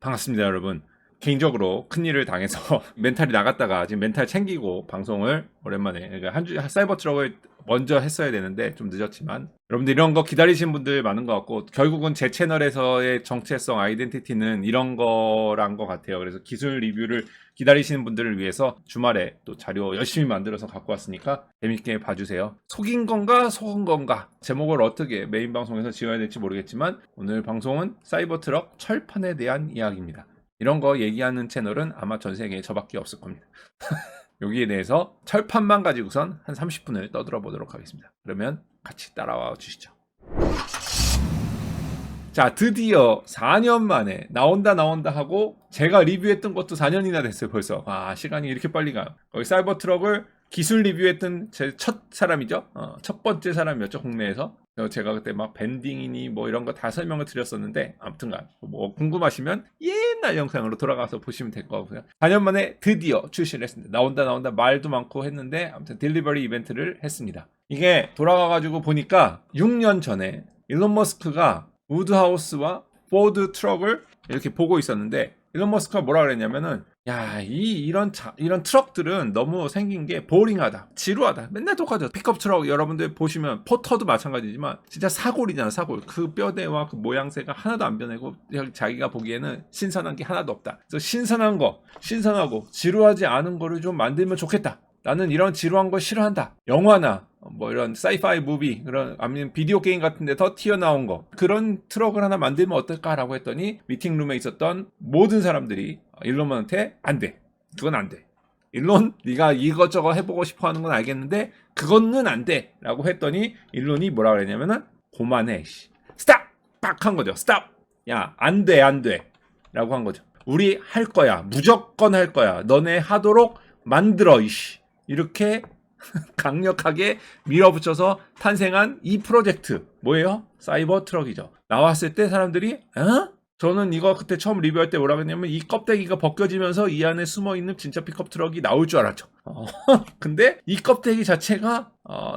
반갑습니다, 여러분. 개인적으로 큰일을 당해서 멘탈이 나갔다가 지금 멘탈 챙기고 방송을 오랜만에, 그러니까 사이버 트럭을 먼저 했어야 되는데 좀 늦었지만, 여러분들 이런 거 기다리신 분들 많은 것 같고, 결국은 제 채널에서의 정체성 아이덴티티는 이런 거란 것 같아요. 그래서 기술 리뷰를 기다리시는 분들을 위해서 주말에 또 자료 열심히 만들어서 갖고 왔으니까 재밌게 봐주세요. 속인 건가 속은 건가, 제목을 어떻게 메인 방송에서 지어야 될지 모르겠지만 오늘 방송은 사이버 트럭 철판에 대한 이야기입니다. 이런 거 얘기하는 채널은 아마 전 세계에 저밖에 없을 겁니다. 여기에 대해서 철판만 가지고선 한 30분을 떠들어 보도록 하겠습니다. 그러면 같이 따라와 주시죠. 자, 드디어 4년 만에 나온다 하고, 제가 리뷰했던 것도 4년이나 됐어요 벌써. 시간이 이렇게 빨리 가요. 거기 사이버 트럭을 기술 리뷰했던 제 첫 사람이죠. 첫 번째 사람이었죠, 국내에서. 제가 그때 막 밴딩이니 뭐 이런 거 다 설명을 드렸었는데, 아무튼간 뭐 궁금하시면 옛날 영상으로 돌아가서 보시면 될 것 같고요. 4년 만에 드디어 출시를 했습니다. 나온다 말도 많고 했는데, 아무튼 딜리버리 이벤트를 했습니다. 이게 돌아가가지고 보니까 6년 전에 일론 머스크가 우드하우스와 포드 트럭을 이렇게 보고 있었는데, 일론 머스크가 뭐라 그랬냐면은, 이런 트럭들은 너무 생긴 게 보링하다, 지루하다, 맨날 똑같아. 픽업 트럭 여러분들 보시면, 포터도 마찬가지지만 진짜 사골이잖아, 사골. 그 뼈대와 그 모양새가 하나도 안 변하고 자기가 보기에는 신선한 게 하나도 없다. 그래서 신선하고 지루하지 않은 거를 좀 만들면 좋겠다. 나는 이런 지루한 거 싫어한다. 영화나 뭐 이런 사이파이 무비, 그런 아니면 비디오 게임 같은 데 더 튀어나온 거, 그런 트럭을 하나 만들면 어떨까라고 했더니, 미팅룸에 있었던 모든 사람들이 일론한테 안 돼. 그건 안 돼. 일론, 네가 이것저것 해보고 싶어 하는 건 알겠는데 그거는 안 돼 라고 했더니, 일론이 뭐라 그랬냐면은, 고만해, 스탑! 빡! 한 거죠. 스탑! 야, 안 돼 라고 한 거죠. 우리 할 거야. 무조건 할 거야. 너네 하도록 만들어, 이렇게 강력하게 밀어붙여서 탄생한 이 프로젝트, 뭐예요? 사이버 트럭이죠. 나왔을 때 사람들이 저는 이거 그때 처음 리뷰할 때 뭐라고 했냐면, 이 껍데기가 벗겨지면서 이 안에 숨어있는 진짜 픽업 트럭이 나올 줄 알았죠. 근데 이 껍데기 자체가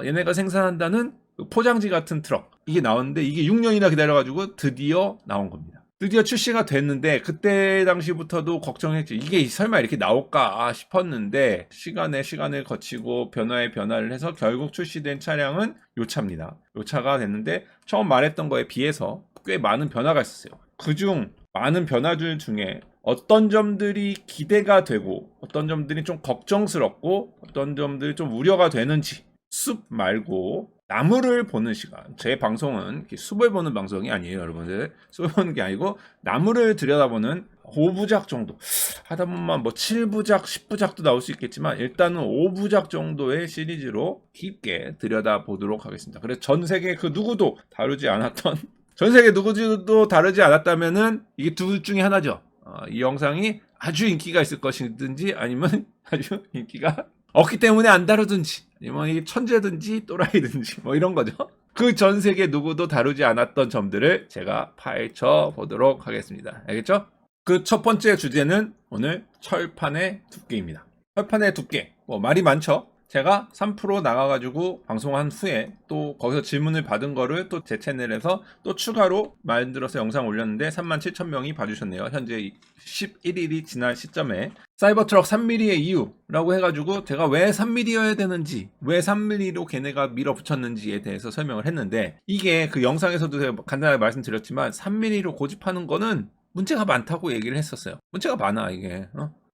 얘네가 생산한다는 포장지 같은 트럭, 이게 나왔는데, 이게 6년이나 기다려가지고 드디어 나온 겁니다. 드디어 출시가 됐는데, 그때 당시부터도 걱정했죠. 이게 설마 이렇게 나올까 싶었는데, 시간을 거치고 변화를 해서 결국 출시된 차량은 요 차입니다. 요 차가 됐는데, 처음 말했던 거에 비해서 꽤 많은 변화가 있었어요. 그중 많은 변화들 중에 어떤 점들이 기대가 되고, 어떤 점들이 좀 걱정스럽고, 어떤 점들이 좀 우려가 되는지, 숲 말고 나무를 보는 시간. 제 방송은 숲을 보는 방송이 아니에요, 여러분들. 숲을 보는 게 아니고 나무를 들여다보는 5부작 정도 하다 보면 뭐 7부작, 10부작도 나올 수 있겠지만, 일단은 5부작 정도의 시리즈로 깊게 들여다보도록 하겠습니다. 그래서 전 세계 그 누구도 다루지 않았던 전 세계 누구도 다루지 않았다면은 이게 둘 중에 하나죠. 이 영상이 아주 인기가 있을 것이든지, 아니면 아주 인기가 없기 때문에 안 다루든지, 아니면 이게 천재든지 또라이든지 뭐 이런 거죠. 그 전 세계 누구도 다루지 않았던 점들을 제가 파헤쳐 보도록 하겠습니다. 알겠죠? 그 첫 번째 주제는 오늘 철판의 두께입니다. 철판의 두께, 뭐 말이 많죠. 제가 3프로 나가가지고 방송한 후에 또 거기서 질문을 받은 거를 또 제 채널에서 또 추가로 만들어서 영상 올렸는데 37,000명이 봐주셨네요. 현재 11일이 지난 시점에. 사이버트럭 3mm의 이유라고 해가지고 제가 왜 3mm여야 되는지, 왜 3mm로 걔네가 밀어붙였는지에 대해서 설명을 했는데, 이게 그 영상에서도 제가 간단하게 말씀드렸지만 3mm로 고집하는 거는 문제가 많다고 얘기를 했었어요. 문제가 많아 이게.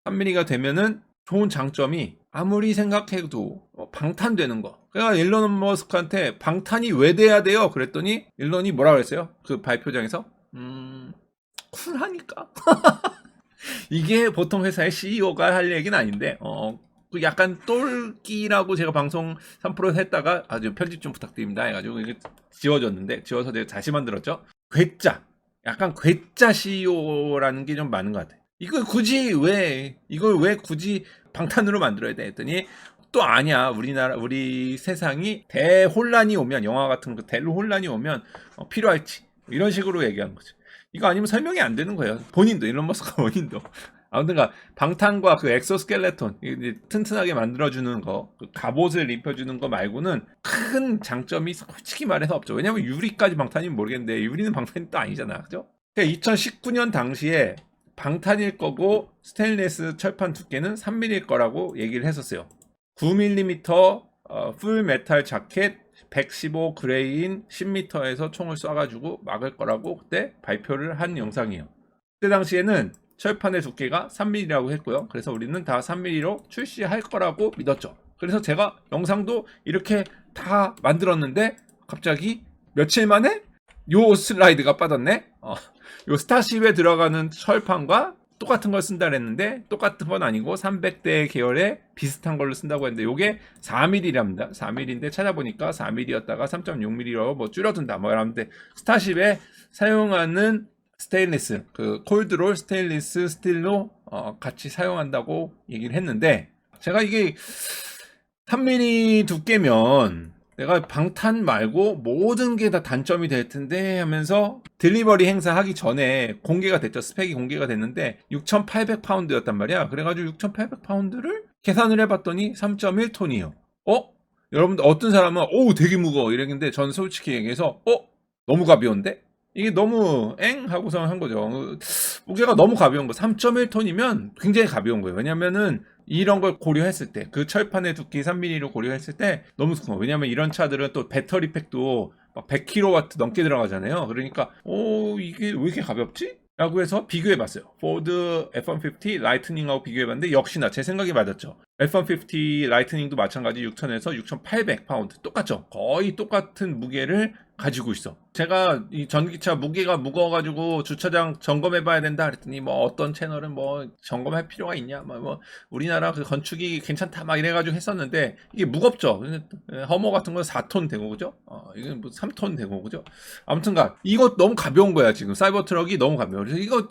3mm가 되면은 좋은 장점이, 아무리 생각해도 방탄되는 거. 그러니까 일론 머스크한테 방탄이 왜 돼야 돼요? 그랬더니 일론이 뭐라 그랬어요? 그 발표장에서 쿨하니까. 이게 보통 회사의 CEO가 할 얘기는 아닌데, 그 약간 똘끼라고 제가 방송 3%에서 했다가 아주 편집 좀 부탁드립니다 해가지고 이게 지워졌는데, 지워서 제가 다시 만들었죠. 약간 괴짜 CEO라는 게 좀 많은 것 같아요. 이걸 왜 굳이 방탄으로 만들어야 돼 했더니, 또 아니야, 우리 세상이 대혼란이 오면, 영화 같은 거 대혼란이 오면 필요할지, 이런 식으로 얘기하는 거죠. 이거 아니면 설명이 안 되는 거예요. 본인도, 일론 머스크 본인도. 아무튼가 방탄과 그 엑소스켈레톤 튼튼하게 만들어주는 거, 그 갑옷을 입혀주는 거 말고는 큰 장점이 솔직히 말해서 없죠. 왜냐면 유리까지 방탄이면 모르겠는데, 유리는 방탄이 또 아니잖아, 그죠? 2019년 당시에 방탄일 거고 스테인리스 철판 두께는 3mm일 거라고 얘기를 했었어요. 9mm 풀 메탈 자켓 115 그레이인 10m에서 총을 쏴가지고 막을 거라고 그때 발표를 한 영상이에요. 그때 당시에는 철판의 두께가 3mm라고 했고요. 그래서 우리는 다 3mm로 출시할 거라고 믿었죠. 그래서 제가 영상도 이렇게 다 만들었는데 갑자기 며칠 만에 요 슬라이드가 빠졌네. 요 스타쉽에 들어가는 철판과 똑같은 걸 쓴다 그랬는데 똑같은 건 아니고 300대 계열의 비슷한 걸로 쓴다고 했는데 요게 4mm랍니다. 4mm인데 찾아보니까 4mm였다가 3.6mm로 뭐 줄여둔다 뭐 이러는데 스타쉽에 사용하는 스테인리스 그 콜드롤 스테인리스 스틸로 같이 사용한다고 얘기를 했는데 제가 이게 3mm 두께면 내가 방탄 말고 모든 게 다 단점이 될 텐데 하면서 딜리버리 행사하기 전에 공개가 됐죠. 스펙이 공개가 됐는데 6,800파운드였단 말이야. 그래가지고 6,800파운드를 계산을 해봤더니 3.1톤이에요. 여러분들 어떤 사람은 되게 무거워 이랬는데 전 솔직히 얘기해서 너무 가벼운데? 이게 너무 하고서 한 거죠. 무게가 너무 가벼운 거. 3.1톤이면 굉장히 가벼운 거예요. 왜냐면은 이런 걸 고려했을 때, 그 철판의 두께 3mm로 고려했을 때 너무 무거워. 왜냐면 이런 차들은 또 배터리 팩도 막 100kW 넘게 들어가잖아요. 그러니까 이게 왜 이렇게 가볍지? 라고 해서 비교해봤어요. 포드 F-150 라이트닝하고 비교해봤는데 역시나 제 생각이 맞았죠. F-150 라이트닝도 마찬가지 6,000에서 6,800파운드 똑같죠. 거의 똑같은 무게를 가지고 있어. 제가 이 전기차 무게가 무거워가지고 주차장 점검해봐야 된다 그랬더니 뭐 어떤 채널은 뭐 점검할 필요가 있냐 뭐 우리나라 그 건축이 괜찮다 막 이래가지고 했었는데 이게 무겁죠. 허머 같은 건 4톤 되고 그죠? 이게 뭐 3톤 되고 그죠? 아무튼간 이거 너무 가벼운 거야 지금. 사이버 트럭이 너무 가벼워. 그래서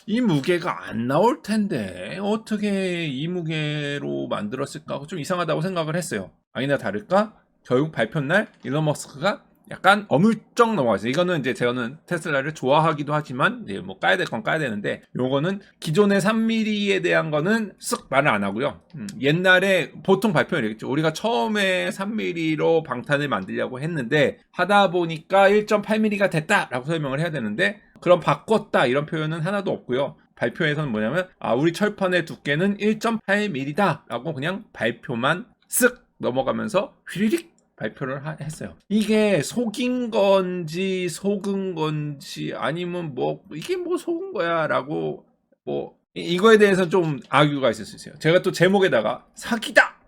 이 무게가 안 나올 텐데 어떻게 이 무게로 만들었을까 좀 이상하다고 생각을 했어요. 아니나 다를까 결국 발표 날 일론 머스크가 약간 어물쩍 넘어갔어요. 이거는 이제 저는 테슬라를 좋아하기도 하지만 이제 뭐 까야 될 건 까야 되는데 요거는 기존의 3mm에 대한 거는 쓱 말을 안 하고요. 옛날에 보통 발표를 했겠죠. 우리가 처음에 3mm로 방탄을 만들려고 했는데 하다 보니까 1.8mm가 됐다라고 설명을 해야 되는데 그럼 바꿨다 이런 표현은 하나도 없고요. 발표에서는 뭐냐면 우리 철판의 두께는 1.8mm다 라고 그냥 발표만 쓱 넘어가면서 휘리릭 발표를 했어요. 이게 속인 건지 속은 건지 아니면 뭐 이게 뭐 속은 거야 라고 뭐 이거에 대해서 좀 아규가 있을 수 있어요. 제가 또 제목에다가 사기다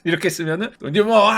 이렇게 쓰면은 이제 뭐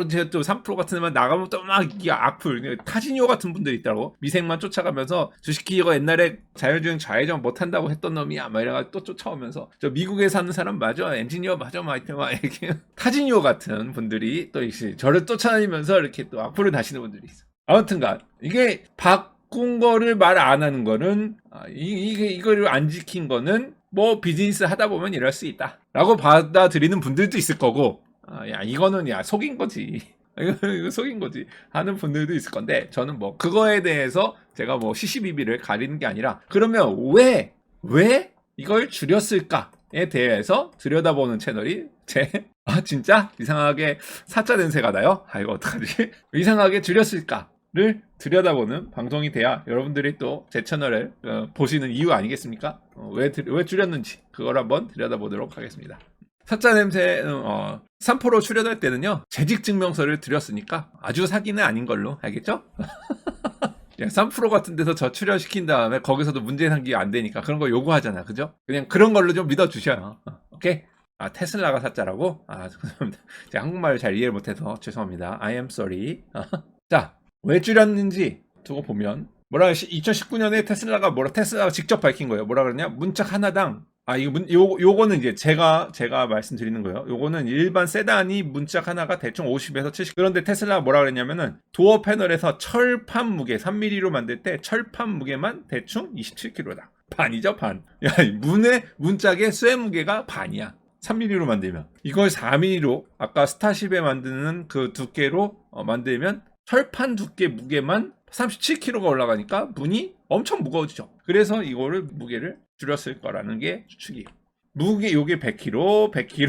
제가 또 3프로 같은 데만 나가면 또 막 이게 악플 타지니오 같은 분들이 있다고 미생만 쫓아가면서 주식기가 옛날에 자율주행 좌회전 못한다고 했던 놈이야 막 이래가지고 또 쫓아오면서 저 미국에 사는 사람 맞아 엔지니어 맞아 막 이렇게 타지니오 같은 분들이 또 저를 쫓아다니면서 이렇게 또 악플을 다시는 분들이 있어. 아무튼간 이게 바꾼 거를 말 안 하는 거는 이거를 안 지킨 거는 뭐 비즈니스 하다 보면 이럴 수 있다 라고 받아들이는 분들도 있을 거고 야 이거는 속인 거지 이거 속인 거지 하는 분들도 있을 건데 저는 뭐 그거에 대해서 제가 뭐 시시비비를 가리는 게 아니라 그러면 왜 이걸 줄였을까에 대해서 들여다보는 채널이 진짜 이상하게 사자 냄새가 나요? 이거 어떡하지? 이상하게 줄였을까를 들여다보는 방송이 돼야 여러분들이 또 제 채널을 보시는 이유 아니겠습니까? 왜 줄였는지 그걸 한번 들여다보도록 하겠습니다. 사자 냄새는 3%로 출연할 때는요 재직증명서를 드렸으니까 아주 사기는 아닌 걸로 알겠죠? 3% 같은 데서 저 출연시킨 다음에 거기서도 문제 상기가 안 되니까 그런 거 요구하잖아 그죠? 그냥 그런 걸로 좀 믿어주셔요. 오케이? 테슬라가 사자라고? 죄송합니다. 제가 한국말을 잘 이해를 못해서 죄송합니다. I am sorry. 자, 왜 줄였는지 두고 보면 2019년에 테슬라가 직접 밝힌 거예요. 뭐라 그러냐? 문짝 하나당 요거는 이제 제가 말씀드리는 거예요. 요거는 일반 세단이 문짝 하나가 대충 50에서 70. 그런데 테슬라가 뭐라 그랬냐면은 도어 패널에서 철판 무게 3mm로 만들 때 철판 무게만 대충 27kg다. 반이죠, 반. 문짝의 쇠 무게가 반이야. 3mm로 만들면. 이걸 4mm로 아까 스타쉽에 만드는 그 두께로 만들면 철판 두께 무게만 37kg가 올라가니까 문이 엄청 무거워지죠. 그래서 이거를 무게를 줄였을 거라는 게 추측이에요. 무게 요게 100kg, 100kg,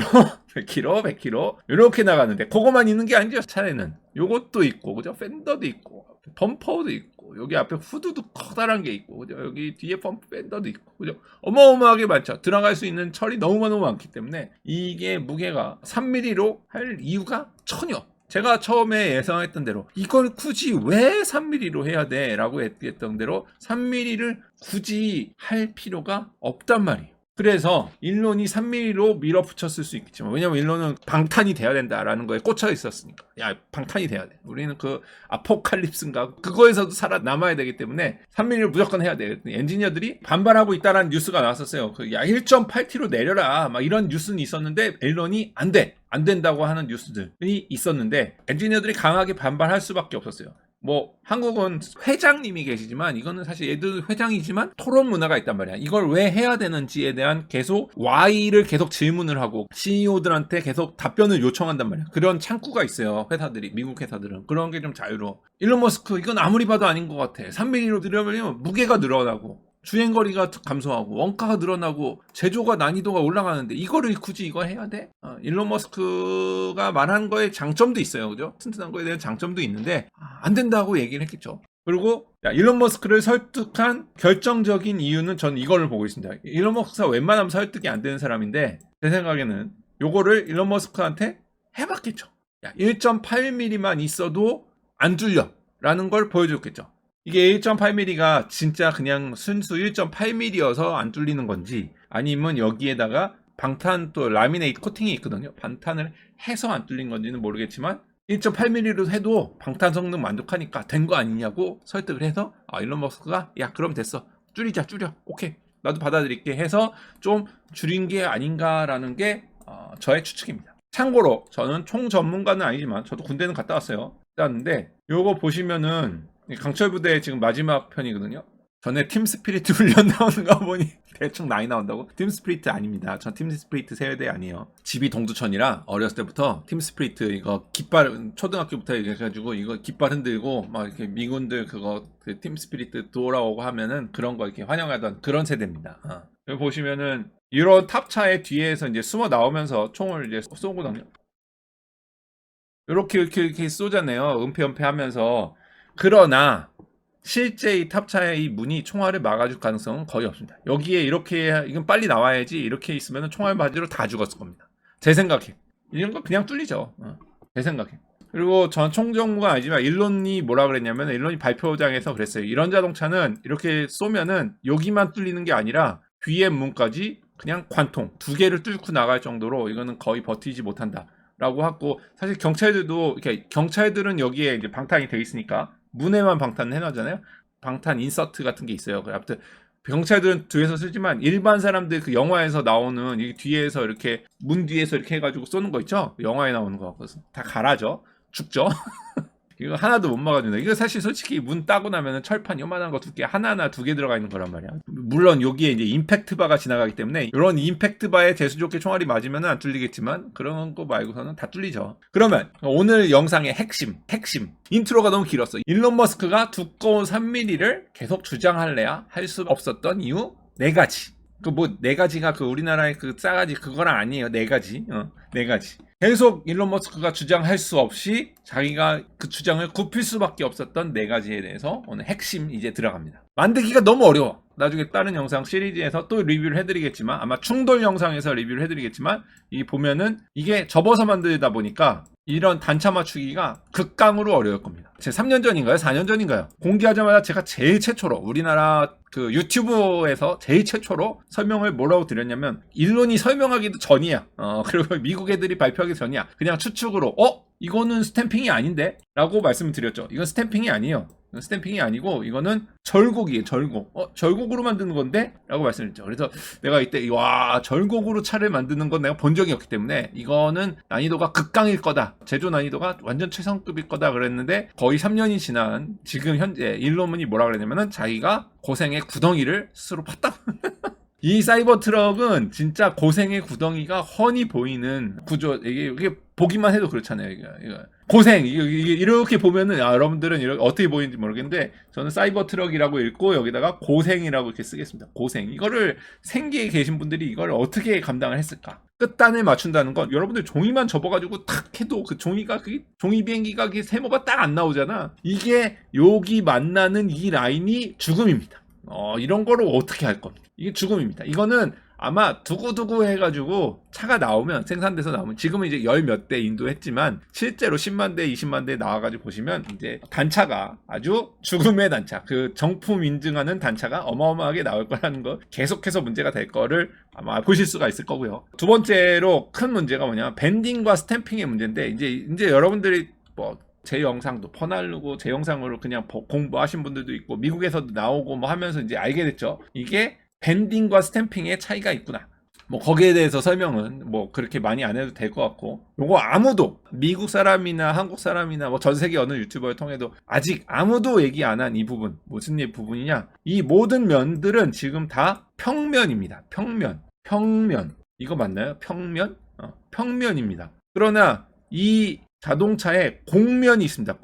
100kg, 100kg 이렇게 나가는데 그거만 있는 게 아니죠. 차에는 요것도 있고 그죠? 팬더도 있고 범퍼도 있고 여기 앞에 후드도 커다란 게 있고 그죠? 여기 뒤에 펌프 밴더도 있고 그죠? 어마어마하게 많죠. 들어갈 수 있는 철이 너무너무 많기 때문에 이게 무게가 3mm로 할 이유가 전혀. 제가 처음에 예상했던 대로 이걸 굳이 왜 3mm로 해야 돼? 라고 했던 대로 3mm를 굳이 할 필요가 없단 말이에요. 그래서 일론이 3mm로 밀어붙였을 수 있겠지만 왜냐면 일론은 방탄이 돼야 된다라는 거에 꽂혀 있었으니까 야 방탄이 돼야 돼. 우리는 그 아포칼립스인가 그거에서도 살아남아야 되기 때문에 3mm를 무조건 해야 돼. 엔지니어들이 반발하고 있다는 뉴스가 나왔었어요. 야 1.8T로 내려라 막 이런 뉴스는 있었는데 일론이 안 돼. 안 된다고 하는 뉴스들이 있었는데 엔지니어들이 강하게 반발할 수밖에 없었어요. 뭐 한국은 회장님이 계시지만 이거는 사실 얘들 회장이지만 토론 문화가 있단 말이야. 이걸 왜 해야 되는지에 대한 계속 Y를 계속 질문을 하고 CEO들한테 계속 답변을 요청한단 말이야. 그런 창구가 있어요. 회사들이 미국 회사들은 그런 게 좀 자유로워. 일론 머스크 이건 아무리 봐도 아닌 것 같아. 3mm로 늘려버리면 무게가 늘어나고 주행거리가 감소하고 원가가 늘어나고 제조가 난이도가 올라가는데 이거를 굳이 이거 해야 돼? 일론 머스크가 말한 거에 장점도 있어요. 그죠? 튼튼한 거에 대한 장점도 있는데 안 된다고 얘기를 했겠죠. 그리고 일론 머스크를 설득한 결정적인 이유는 전 이걸로 보고 있습니다. 일론 머스크가 웬만하면 설득이 안 되는 사람인데 제 생각에는 요거를 일론 머스크한테 해봤겠죠. 1.8mm만 있어도 안 뚫려 라는 걸 보여줬겠죠. 이게 1.8mm가 진짜 그냥 순수 1.8mm여서 안 뚫리는 건지 아니면 여기에다가 방탄 또 라미네이트 코팅이 있거든요. 방탄을 해서 안 뚫린 건지는 모르겠지만 1.8mm로 해도 방탄 성능 만족하니까 된 거 아니냐고 설득을 해서 일론 머스크가 야 그럼 됐어. 줄이자 줄여. 오케이. 나도 받아들일게 해서 좀 줄인 게 아닌가라는 게 저의 추측입니다. 참고로 저는 총 전문가는 아니지만 저도 군대는 갔다 왔어요. 갔는데 요거 보시면은 강철 부대 지금 마지막 편이거든요. 전에 팀 스피리트 훈련 나오는 거 보니 대충 나이 나온다고? 팀 스피리트 아닙니다. 전 팀 스피리트 세대 아니에요. 집이 동두천이라 어렸을 때부터 팀 스피리트 이거 깃발 초등학교부터 해가지고 이거 깃발 흔들고 막 이렇게 미군들 그거 그 팀 스피리트 돌아오고 하면은 그런 거 이렇게 환영하던 그런 세대입니다. 여기 보시면은 이런 탑차의 뒤에서 이제 숨어 나오면서 총을 이제 쏘거든요. 이렇게 쏘잖아요. 은폐 하면서. 그러나 실제 이 탑차의 이 문이 총알을 막아줄 가능성은 거의 없습니다. 여기에 이렇게 이건 빨리 나와야지 이렇게 있으면 총알 바지로 다 죽었을 겁니다. 제 생각에 이런 거 그냥 뚫리죠. 제 생각에. 그리고 전 총정무가 아니지만 일론이 뭐라 그랬냐면 일론이 발표장에서 그랬어요. 이런 자동차는 이렇게 쏘면은 여기만 뚫리는 게 아니라 뒤에 문까지 그냥 관통 2개를 뚫고 나갈 정도로 이거는 거의 버티지 못한다. 라고 하고 사실 경찰들도 이렇게 경찰들은 여기에 이제 방탄이 돼 있으니까 문에만 방탄을 해놓잖아요. 방탄 인서트 같은 게 있어요. 아무튼 경찰들은 뒤에서 쓰지만 일반 사람들 그 영화에서 나오는 이 뒤에서 이렇게 문 뒤에서 이렇게 해가지고 쏘는 거 있죠. 영화에 나오는 거 그래서 다 갈아져 죽죠. 이거 하나도 못 막아준다. 이거 사실 솔직히 문 따고 나면은 철판 요만한 거 2개 하나나 2개 들어가 있는 거란 말이야. 물론 여기에 이제 임팩트 바가 지나가기 때문에 이런 임팩트 바에 재수 좋게 총알이 맞으면 안 뚫리겠지만 그런 거 말고서는 다 뚫리죠. 그러면 오늘 영상의 핵심 인트로가 너무 길었어. 일론 머스크가 두꺼운 3mm를 계속 주장할래야 할 수 없었던 이유 4가지. 그 뭐 4가지가 그 우리나라의 그 싸가지 그거랑 아니에요. 4가지. 4가지. 계속 일론 머스크가 주장할 수 없이 자기가 그 주장을 굽힐 수밖에 없었던 4가지에 대해서 오늘 핵심 이제 들어갑니다. 만들기가 너무 어려워. 나중에 다른 영상 시리즈에서 또 리뷰를 해드리겠지만 아마 충돌 영상에서 리뷰를 해드리겠지만 이 보면은 이게 접어서 만들다 보니까 이런 단차 맞추기가 극강으로 어려울 겁니다. 제 3년 전인가요? 4년 전인가요? 공개하자마자 제가 제일 최초로 우리나라 그 유튜브에서 제일 최초로 설명을 뭐라고 드렸냐면 일론이 설명하기도 전이야. 그리고 미국 애들이 발표하기 전이야. 그냥 추측으로 이거는 스탬핑이 아닌데? 라고 말씀을 드렸죠. 이건 스탬핑이 아니에요. 스탬핑이 아니고 이거는 절곡이에요. 절곡. 절곡으로 만드는 건데? 라고 말씀드렸죠. 그래서 내가 이때 와 절곡으로 차를 만드는 건 내가 본 적이 없기 때문에 이거는 난이도가 극강일 거다. 제조 난이도가 완전 최상급일 거다 그랬는데 거의 3년이 지난 지금 현재 일론이 뭐라 그랬냐면은 자기가 고생의 구덩이를 스스로 팠다. 이 사이버 트럭은 진짜 고생의 구덩이가 훤히 보이는 구조. 이게 보기만 해도 그렇잖아요. 이거. 고생. 이게 이렇게 보면은 여러분들은 어떻게 보이는지 모르겠는데 저는 사이버 트럭이라고 읽고 여기다가 고생이라고 이렇게 쓰겠습니다. 고생. 이거를 생계에 계신 분들이 이걸 어떻게 감당을 했을까? 끝단을 맞춘다는 건 여러분들 종이만 접어가지고 탁 해도 그 종이가 종이 비행기가 세모가 딱 안 나오잖아. 이게 여기 만나는 이 라인이 죽음입니다. 이런 거를 어떻게 할 겁니까? 이게 죽음입니다. 이거는 아마 두고두고 해가지고 차가 나오면 생산돼서 나오면 지금은 이제 열 몇 대 인도했지만 실제로 10만 대 20만 대 나와가지고 보시면 이제 단차가 아주 죽음의 단차, 그 정품 인증하는 단차가 어마어마하게 나올 거라는 거, 계속해서 문제가 될 거를 아마 보실 수가 있을 거고요. 두 번째로 큰 문제가 뭐냐, 밴딩과 스탬핑의 문제인데 이제 여러분들이 뭐 제 영상도 퍼날르고 제 영상으로 그냥 공부하신 분들도 있고 미국에서도 나오고 뭐 하면서 이제 알게 됐죠. 이게 밴딩과 스탬핑의 차이가 있구나. 뭐 거기에 대해서 설명은 뭐 그렇게 많이 안 해도 될 것 같고, 요거 아무도 미국 사람이나 한국 사람이나 뭐 전 세계 어느 유튜버를 통해도 아직 아무도 얘기 안 한 이 부분, 무슨 부분이냐, 이 모든 면들은 지금 다 평면입니다. 평면 이거 맞나요? 평면입니다. 그러나 이 자동차에 곡면이 있습니다.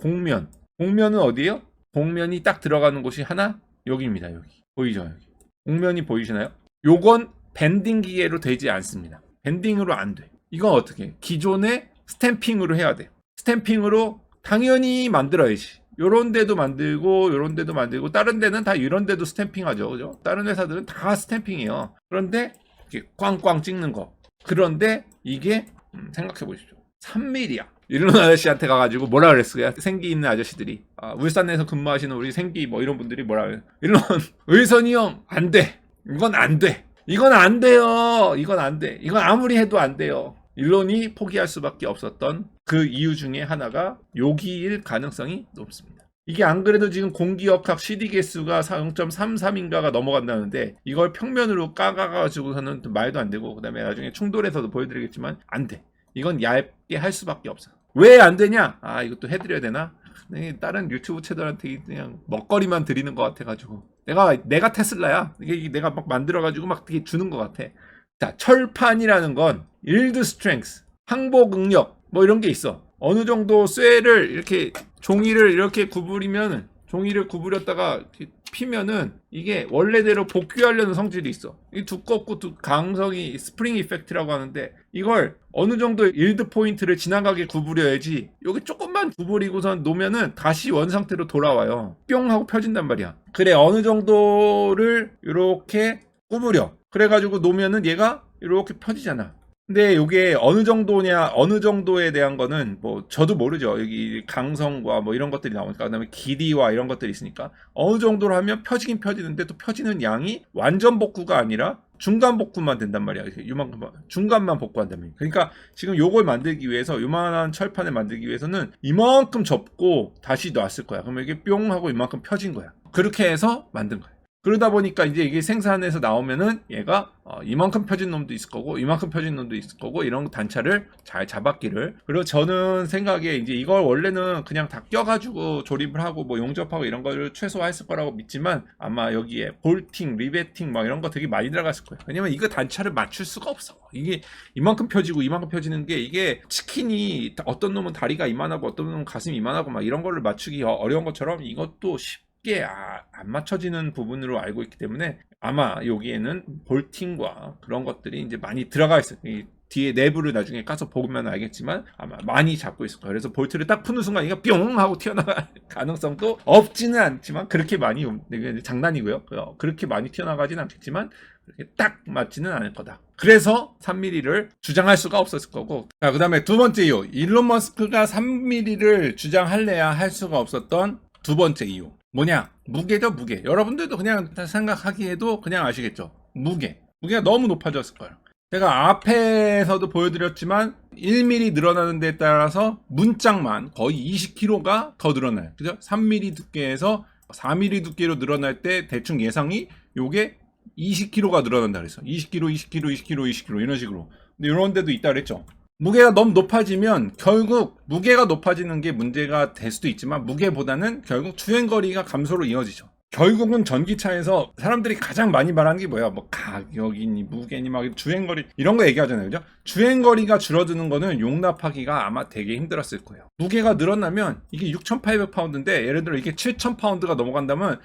곡면은 어디예요? 곡면이 딱 들어가는 곳이 하나, 여기입니다. 여기 보이죠? 여기 곡면이 보이시나요? 요건 밴딩 기계로 되지 않습니다. 밴딩으로 안 돼. 이건 어떻게 해? 기존의 스탬핑으로 해야 돼. 스탬핑으로 당연히 만들어야지. 요런 데도 만들고 요런 데도 만들고, 다른 데는 다 이런 데도 스탬핑 하죠. 그죠? 다른 회사들은 다 스탬핑이에요. 그런데 이렇게 꽝꽝 찍는 거. 그런데 이게 생각해 보십시오. 3mm야. 이런 아저씨한테 가가지고 뭐라 그랬어요? 생기 있는 아저씨들이, 울산에서 근무하시는 우리 생기 뭐 이런 분들이 뭐라 그래요? 이런 의선이 형 안 돼. 이건 안 돼. 이건 안 돼요. 이건 안 돼. 이건 아무리 해도 안 돼요. 일론이 포기할 수밖에 없었던 그 이유 중에 하나가 여기일 가능성이 높습니다. 이게 안 그래도 지금 공기역학 CD 개수가 0.33인가가 넘어간다는데 이걸 평면으로 까가가지고서는 말도 안 되고, 그 다음에 나중에 충돌해서도 보여드리겠지만 안 돼. 이건 얇게 할 수밖에 없어. 왜 안 되냐? 이것도 해드려야 되나? 다른 유튜브 채널한테 그냥 먹거리만 드리는 것 같아가지고, 내가 테슬라야. 이게 내가 막 만들어가지고 막 되게 주는 것 같아. 자, 철판이라는 건 일드 스트렝스, 항복 능력 뭐 이런 게 있어. 어느 정도 쇠를 이렇게 종이를 이렇게 종이를 구부렸다가 피면은 이게 원래대로 복귀하려는 성질이 있어. 이 두껍고 강성이 스프링 이펙트라고 하는데, 이걸 어느 정도 일드 포인트를 지나가게 구부려야지, 여기 조금만 구부리고선 놓으면은 다시 원 상태로 돌아와요. 뿅 하고 펴진단 말이야. 그래, 어느 정도를 이렇게 구부려. 그래가지고 놓으면은 얘가 이렇게 펴지잖아. 근데 이게 어느 정도냐, 어느 정도에 대한 거는 뭐 저도 모르죠. 여기 강성과 뭐 이런 것들이 나오니까, 그다음에 길이와 이런 것들이 있으니까 어느 정도로 하면 펴지긴 펴지는데, 또 펴지는 양이 완전 복구가 아니라 중간 복구만 된단 말이야. 이렇게 요만큼 중간만 복구한단 말이야. 그러니까 지금 요걸 만들기 위해서, 요만한 철판을 만들기 위해서는 이만큼 접고 다시 놨을 거야. 그러면 이게 뿅 하고 이만큼 펴진 거야. 그렇게 해서 만든 거야. 그러다 보니까 이제 이게 생산해서 나오면은 얘가 이만큼 펴진 놈도 있을 거고 이만큼 펴진 놈도 있을 거고, 이런 단차를 잘 잡았기를. 그리고 저는 생각에 이제 이걸 원래는 그냥 다 껴가지고 조립을 하고 뭐 용접하고 이런 거를 최소화했을 거라고 믿지만, 아마 여기에 볼팅, 리베팅 막 이런 거 되게 많이 들어갔을 거예요. 왜냐면 이거 단차를 맞출 수가 없어. 이게 이만큼 펴지고 이만큼 펴지는 게, 이게 치킨이 어떤 놈은 다리가 이만하고 어떤 놈은 가슴이 이만하고 막 이런 거를 맞추기 어려운 것처럼 이것도 쉽게 안 맞춰지는 부분으로 알고 있기 때문에, 아마 여기에는 볼팅과 그런 것들이 이제 많이 들어가 있어요. 이 뒤에 내부를 나중에 가서 보면 알겠지만 아마 많이 잡고 있을 거예요. 그래서 볼트를 딱 푸는 순간 이거 뿅 하고 튀어나갈 가능성도 없지는 않지만, 그렇게 많이, 장난이고요. 그렇게 많이 튀어나가지는 않겠지만 그렇게 딱 맞지는 않을 거다. 그래서 3mm를 주장할 수가 없었을 거고. 자, 그 다음에 두 번째 이유, 일론 머스크가 3mm를 주장할래야 할 수가 없었던 두 번째 이유 뭐냐? 무게죠, 무게. 여러분들도 그냥 생각하기에도 그냥 아시겠죠? 무게가 너무 높아졌을 거예요. 제가 앞에서도 보여드렸지만 1mm 늘어나는 데 따라서 문짝만 거의 20kg가 더 늘어나요. 그죠? 3mm 두께에서 4mm 두께로 늘어날 때 대충 예상이 요게 20kg가 늘어난다 그랬어. 20kg 이런 식으로. 근데 이런 데도 있다 그랬죠. 무게가 너무 높아지면 결국 무게가 높아지는 게 문제가 될 수도 있지만, 무게보다는 결국 주행거리가 감소로 이어지죠. 결국은 전기차에서 사람들이 가장 많이 말하는 게 뭐야? 뭐 가격이니 무게니 막 주행거리 이런 거 얘기하잖아요. 그죠? 주행거리가 줄어드는 거는 용납하기가 아마 되게 힘들었을 거예요. 무게가 늘어나면 이게 6,800파운드인데 예를 들어 이게 7,000파운드가 넘어간다면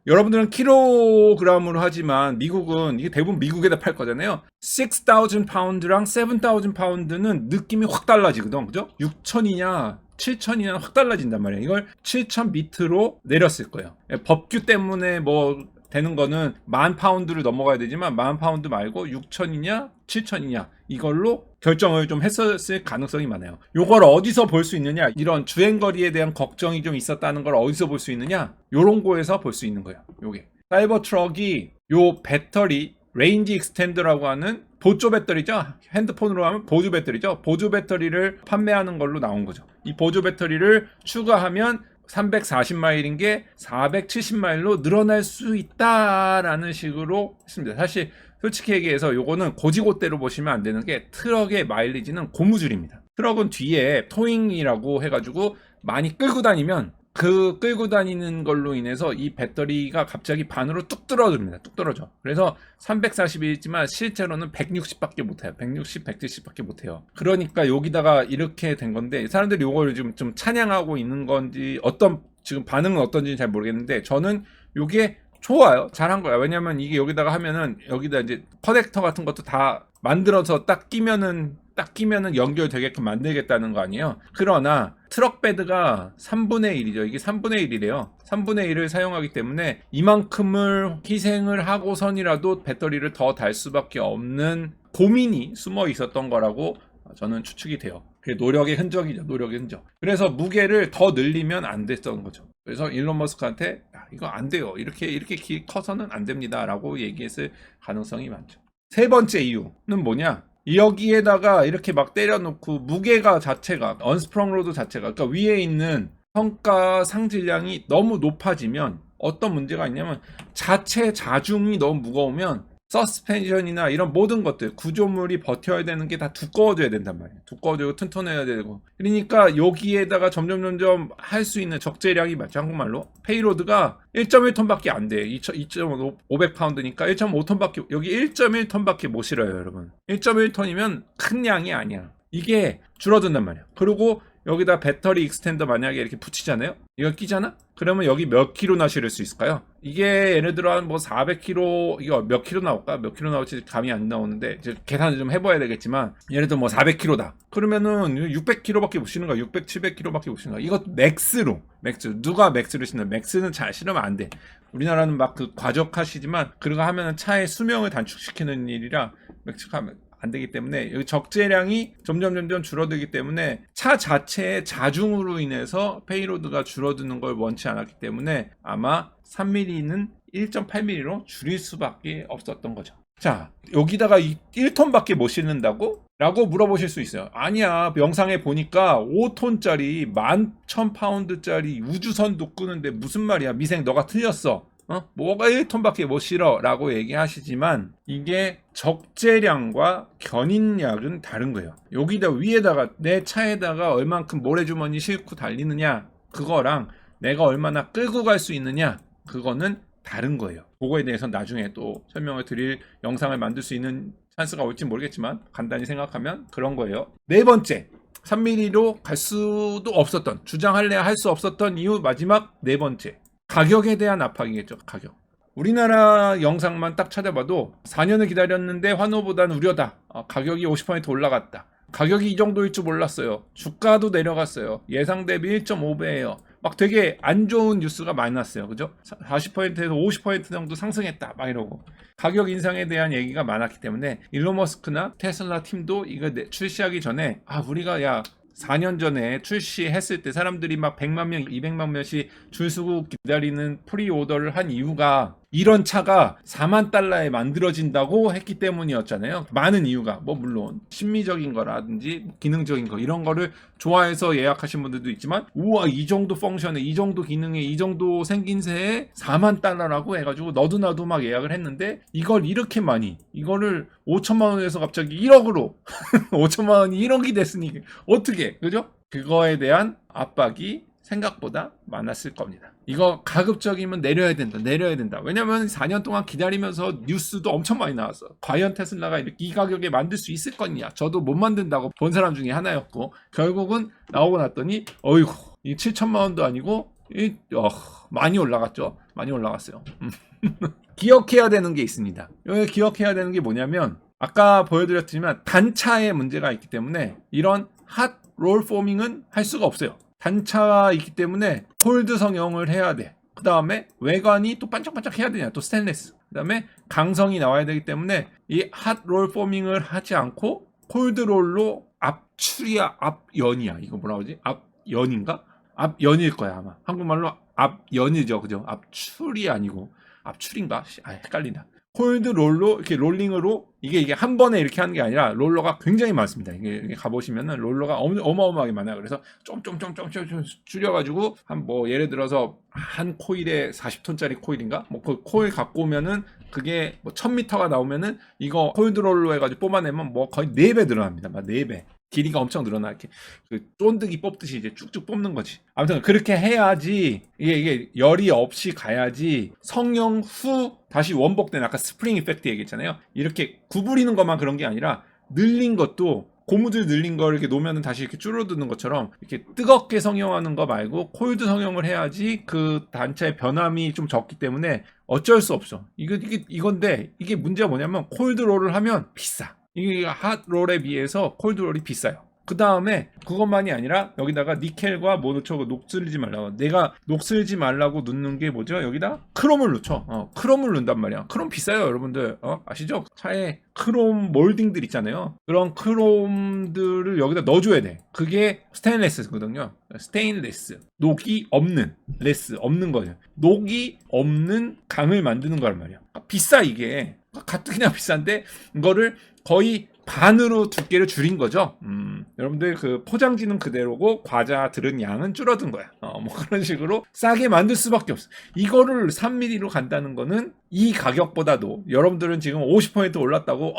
여러분들은 킬로그램으로 하지만 미국은 이게 대부분 미국에다 팔 거잖아요. 6,000파운드랑 7,000파운드는 느낌이 확 달라지거든. 그죠? 6,000이냐 7,000이나 확 달라진단 말이에요. 이걸 7,000 밑으로 내렸을 거예요. 법규 때문에 뭐 되는 거는 10,000파운드를 넘어가야 되지만 10,000파운드 말고 6,000이냐 7,000이냐 이걸로 결정을 좀 했었을 가능성이 많아요. 요걸 어디서 볼 수 있느냐, 이런 주행거리에 대한 걱정이 좀 있었다는 걸 어디서 볼 수 있느냐, 요런 거에서 볼 수 있는 거예요. 요게 사이버 트럭이 요 배터리 레인지 익스텐더라고 하는 보조 배터리죠. 핸드폰으로 하면 보조 배터리죠. 보조 배터리를 판매하는 걸로 나온 거죠. 이 보조 배터리를 추가하면 340마일인 게 470마일로 늘어날 수 있다라는 식으로 했습니다. 사실 솔직히 얘기해서 요거는 고지고대로 보시면 안 되는 게 트럭의 마일리지는 고무줄입니다. 트럭은 뒤에 토잉이라고 해가지고 많이 끌고 다니면 그 끌고 다니는 걸로 인해서 이 배터리가 갑자기 반으로 뚝 떨어집니다. 뚝 떨어져. 그래서 340이지만 실제로는 160밖에 못해요. 160, 170밖에 못해요. 그러니까 여기다가 이렇게 된 건데 사람들이 이걸 좀 찬양하고 있는 건지 어떤 지금 반응은 어떤지는 잘 모르겠는데 저는 이게 좋아요. 잘한 거야. 왜냐면 이게 여기다가 하면은 여기다 이제 커넥터 같은 것도 다 만들어서 딱 끼면은 연결되게끔 만들겠다는 거 아니에요. 그러나 트럭 베드가 3분의 1이죠. 이게 3분의 1이래요. 3분의 1을 사용하기 때문에 이만큼을 희생을 하고선이라도 배터리를 더 달 수밖에 없는 고민이 숨어 있었던 거라고 저는 추측이 돼요. 그게 노력의 흔적이죠. 노력의 흔적. 그래서 무게를 더 늘리면 안 됐던 거죠. 그래서 일론 머스크한테 이거 안 돼요. 이렇게 커서는 안 됩니다. 라고 얘기했을 가능성이 많죠. 세 번째 이유는 뭐냐? 여기에다가 이렇게 막 때려놓고 무게가 자체가 언스프렁 로드 자체가 그러니까 위에 있는 평가 상질량이 너무 높아지면 어떤 문제가 있냐면 자체 자중이 너무 무거우면 서스펜션이나 이런 모든 것들 구조물이 버텨야 되는 게 다 두꺼워져야 된단 말이에요. 두꺼워지고 튼튼해야 되고 그러니까 여기에다가 점점 할 수 있는 적재량이 맞죠. 한국말로 페이로드가 1.1톤밖에 안 돼. 2,500파운드니까 1.5톤밖에 여기 1.1톤밖에 못 실어요. 여러분 1.1톤이면 큰 양이 아니야. 이게 줄어든단 말이야. 그리고 여기다 배터리 익스텐더 만약에 이렇게 붙이잖아요. 이거 끼잖아? 그러면 여기 몇 킬로나 실을 수 있을까요? 이게 예를 들어 한 뭐 400kg, 이거 몇 킬로 나올까? 몇 킬로 나올지 감이 안 나오는데 이제 계산을 좀 해봐야 되겠지만 예를 들어 뭐 400kg다. 그러면은 600kg밖에 못 실는 거야. 600, 700kg밖에 못 실는 거야. 이거 맥스. 누가 맥스를 실는? 맥스는 잘 실으면 안 돼. 우리나라는 막 그 과적하시지만 그거 하면은 차의 수명을 단축시키는 일이라 맥스하면 안 되기 때문에 여기 적재량이 점점 줄어들기 때문에 차 자체의 자중으로 인해서 페이로드가 줄어드는 걸 원치 않았기 때문에 아마 3mm는 1.8mm로 줄일 수밖에 없었던 거죠. 자, 여기다가 1톤밖에 못 실는다고? 라고 물어보실 수 있어요. 아니야, 영상에 보니까 5톤짜리 11,000파운드짜리 우주선도 끄는데 무슨 말이야, 미생 너가 틀렸어. 뭐가 1톤밖에 못 실어 라고 얘기하시지만 이게 적재량과 견인량은 다른 거예요. 여기다 위에다가 내 차에다가 얼만큼 모래주머니 싣고 달리느냐 그거랑 내가 얼마나 끌고 갈 수 있느냐 그거는 다른 거예요. 그거에 대해서 나중에 또 설명을 드릴 영상을 만들 수 있는 찬스가 올지 모르겠지만 간단히 생각하면 그런 거예요. 네 번째 3mm로 갈 수도 없었던 주장할래야 할 수 없었던 이유 마지막 네 번째 가격에 대한 압박이겠죠. 가격. 우리나라 영상만 딱 찾아봐도 4년을 기다렸는데 환호보단 우려다. 가격이 50% 올라갔다. 가격이 이 정도일 줄 몰랐어요. 주가도 내려갔어요. 예상 대비 1.5배예요. 막 되게 안 좋은 뉴스가 많이 났어요. 그죠? 40%에서 50% 정도 상승했다. 막 이러고. 가격 인상에 대한 얘기가 많았기 때문에 일론 머스크나 테슬라 팀도 이거 출시하기 전에 우리가 4년 전에 출시했을 때 사람들이 막 100만 명, 200만 명씩 줄 서고 기다리는 프리오더를 한 이유가 이런 차가 4만 달러에 만들어진다고 했기 때문이었잖아요. 많은 이유가 물론 심미적인 거라든지 기능적인 거 이런 거를 좋아해서 예약하신 분들도 있지만 우와 이 정도 펑션에 이 정도 기능에 이 정도 생긴새에 4만 달러라고 해가지고 너도 나도 막 예약을 했는데 이걸 이렇게 많이 이거를 5천만 원에서 갑자기 1억으로 5천만 원이 1억이 됐으니 어떻게 그죠? 그거에 대한 압박이 생각보다 많았을 겁니다. 이거 가급적이면 내려야 된다. 왜냐면 4년 동안 기다리면서 뉴스도 엄청 많이 나왔어. 과연 테슬라가 이렇게 이 가격에 만들 수 있을 거냐. 저도 못 만든다고 본 사람 중에 하나였고, 결국은 나오고 났더니 어이구, 이 7천만 원도 아니고 많이 올라갔죠. 많이 올라갔어요. 기억해야 되는 게 있습니다. 여기 기억해야 되는 게 뭐냐면, 아까 보여드렸지만 단차의 문제가 있기 때문에 이런 핫 롤 포밍은 할 수가 없어요. 단차가 있기 때문에 콜드 성형을 해야 돼. 그 다음에 외관이 또 반짝반짝 해야 되냐, 또 스테인리스. 그 다음에 강성이 나와야 되기 때문에 이 핫 롤 포밍을 하지 않고 콜드 롤로 앞출이야, 앞연이야. 이거 뭐라 그러지? 앞연인가? 앞연일 거야 아마. 한국말로 앞연이죠, 그죠? 앞출이 아니고 앞출인가? 헷갈린다. 콜드 롤로 이렇게 롤링으로 이게 한 번에 이렇게 하는 게 아니라 롤러가 굉장히 많습니다. 이게 가보시면은 롤러가 어마어마하게 많아요. 그래서 좀 줄여가지고 한 뭐 예를 들어서 한 코일에 40톤짜리 코일인가? 뭐 그 코일 갖고 오면은 그게 뭐 1000m가 나오면은 이거 콜드 롤로 해가지고 뽑아내면 뭐 거의 4배 늘어납니다. 막 4배. 길이가 엄청 늘어나. 이렇게 그 쫀득이 뽑듯이 이제 쭉쭉 뽑는 거지. 아무튼 그렇게 해야지 이게 열이 없이 가야지 성형 후 다시 원복된, 아까 스프링 이펙트 얘기했잖아요. 이렇게 구부리는 것만 그런 게 아니라 늘린 것도 고무줄 늘린 걸 이렇게 놓으면 다시 이렇게 줄어드는 것처럼 이렇게 뜨겁게 성형하는 거 말고 콜드 성형을 해야지 그 단차의 변함이 좀 적기 때문에 어쩔 수 없어. 이건데 이게 문제가 뭐냐면 콜드롤을 하면 비싸. 이게 핫롤에 비해서 콜드롤이 비싸요. 그 다음에 그것만이 아니라 여기다가 니켈과 뭐 넣죠? 녹슬지 말라고. 내가 녹슬지 말라고 넣는 게 뭐죠? 여기다 크롬을 넣죠. 크롬을 넣는단 말이야. 크롬 비싸요, 여러분들. 아시죠? 차에 크롬 몰딩들 있잖아요. 그런 크롬들을 여기다 넣어줘야 돼. 그게 스테인리스거든요. 스테인리스. 녹이 없는, 레스 없는 거예요. 녹이 없는 강을 만드는 거란 말이야. 비싸 이게. 가뜩이나 비싼데 이거를 거의 반으로 두께를 줄인 거죠. 여러분들 그 포장지는 그대로고 과자 들은 양은 줄어든 거야. 뭐 그런 식으로 싸게 만들 수밖에 없어. 이거를 3mm로 간다는 거는 이 가격보다도 여러분들은 지금 50% 올랐다고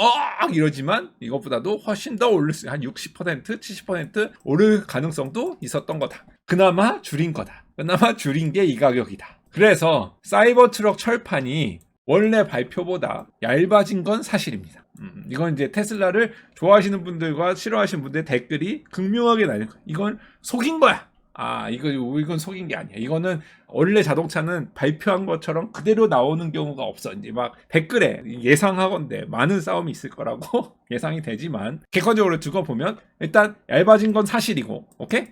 이러지만 이것보다도 훨씬 더 오를 수, 한 60%, 70% 오를 가능성도 있었던 거다. 그나마 줄인 거다. 그나마 줄인 게 이 가격이다. 그래서 사이버트럭 철판이 원래 발표보다 얇아진 건 사실입니다. 이건 이제 테슬라를 좋아하시는 분들과 싫어하시는 분들의 댓글이 극명하게 나뉘는 거야. 이건 속인 거야. 이건 속인 게 아니야. 이거는 원래 자동차는 발표한 것처럼 그대로 나오는 경우가 없어. 이제 막 댓글에 예상하건대 많은 싸움이 있을 거라고 예상이 되지만 객관적으로 두고 보면 일단 얇아진 건 사실이고, 오케이?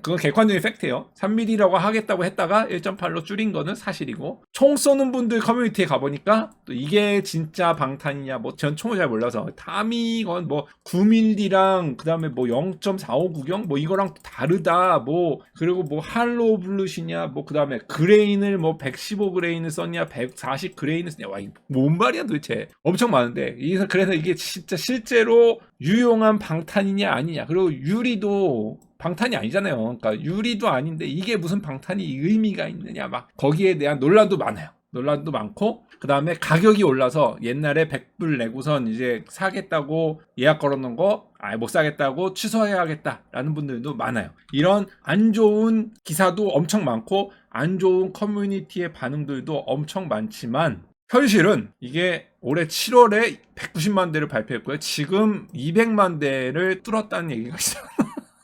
그건 객관적인 팩트예요. 3mm라고 하겠다고 했다가 1.8로 줄인 거는 사실이고, 총 쏘는 분들 커뮤니티에 가보니까 또 이게 진짜 방탄이냐, 뭐 전 총을 잘 몰라서 타미건 뭐 9mm랑 그 다음에 뭐 0.459경 뭐 이거랑 다르다, 뭐 그리고 뭐 할로우 블루시냐, 뭐 그 다음에 그레인을 뭐 115그레인을 썼냐 140그레인을 썼냐, 와 이거 뭔 말이야 도대체. 엄청 많은데 그래서 이게 진짜 실제로 유용한 방탄이냐 아니냐, 그리고 유리도 방탄이 아니잖아요. 그러니까 유리도 아닌데 이게 무슨 방탄이 의미가 있느냐, 막 거기에 대한 논란도 많아요. 논란도 많고, 그 다음에 가격이 올라서 옛날에 100불 내고선 이제 사겠다고 예약 걸어놓은 거 못 사겠다고 취소해야겠다라는 분들도 많아요. 이런 안 좋은 기사도 엄청 많고 안 좋은 커뮤니티의 반응들도 엄청 많지만 현실은 이게 올해 7월에 190만 대를 발표했고요. 지금 200만 대를 뚫었다는 얘기가 있어요.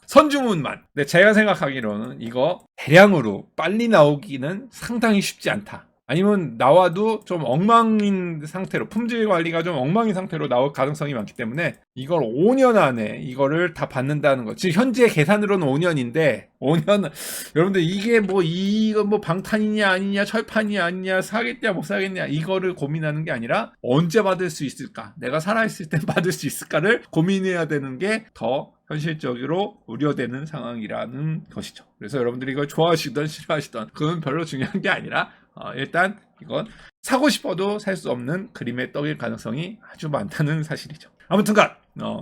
선주문만. 근데 제가 생각하기로는 이거 대량으로 빨리 나오기는 상당히 쉽지 않다. 아니면 나와도 좀 엉망인 상태로, 품질 관리가 좀 엉망인 상태로 나올 가능성이 많기 때문에 이걸 5년 안에 이거를 다 받는다는 거. 지금 현재 계산으로는 5년인데 5년, 여러분들 이게 뭐 이거 뭐 방탄이냐 아니냐, 철판이냐 아니냐, 사겠냐 못 사겠냐 이거를 고민하는 게 아니라 언제 받을 수 있을까, 내가 살아있을 때 받을 수 있을까를 고민해야 되는 게 더 현실적으로 우려되는 상황이라는 것이죠. 그래서 여러분들이 이걸 좋아하시던 싫어하시던 그건 별로 중요한 게 아니라 일단 이건 사고 싶어도 살 수 없는 그림의 떡일 가능성이 아주 많다는 사실이죠. 아무튼간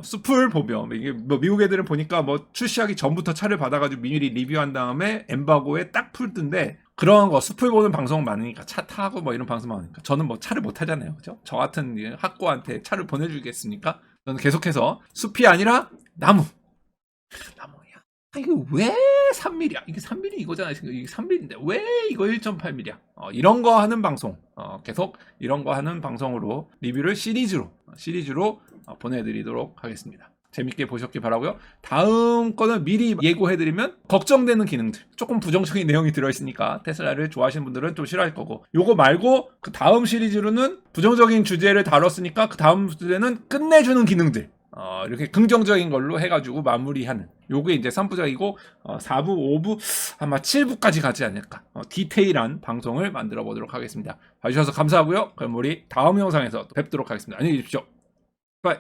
숲을 보면 이게 뭐 미국 애들은 보니까 뭐 출시하기 전부터 차를 받아가지고 미리 리뷰한 다음에 엠바고에 딱 풀던데, 그런 거 숲을 보는 방송 많으니까, 차 타고 뭐 이런 방송 많으니까 저는 뭐 차를 못 타잖아요, 그죠? 저 같은 학고한테 차를 보내주겠습니까? 저는 계속해서 숲이 아니라 나무야. 이거 왜 3mm야? 이게 3mm 이거잖아. 이게 3mm인데 왜 이거 1.8mm야? 이런 거 하는 방송. 계속 이런 거 하는 방송으로 리뷰를 시리즈로 보내드리도록 하겠습니다. 재밌게 보셨기 바라고요. 다음 거는 미리 예고해드리면 걱정되는 기능들, 조금 부정적인 내용이 들어있으니까 테슬라를 좋아하시는 분들은 좀 싫어할 거고, 요거 말고 그 다음 시리즈로는 부정적인 주제를 다뤘으니까 그 다음 주제는 끝내주는 기능들, 이렇게 긍정적인 걸로 해가지고 마무리하는, 요게 이제 3부작이고 4부, 5부, 아마 7부까지 가지 않을까, 디테일한 방송을 만들어 보도록 하겠습니다. 봐주셔서 감사하고요. 그럼 우리 다음 영상에서 또 뵙도록 하겠습니다. 안녕히 계십시오. 바이.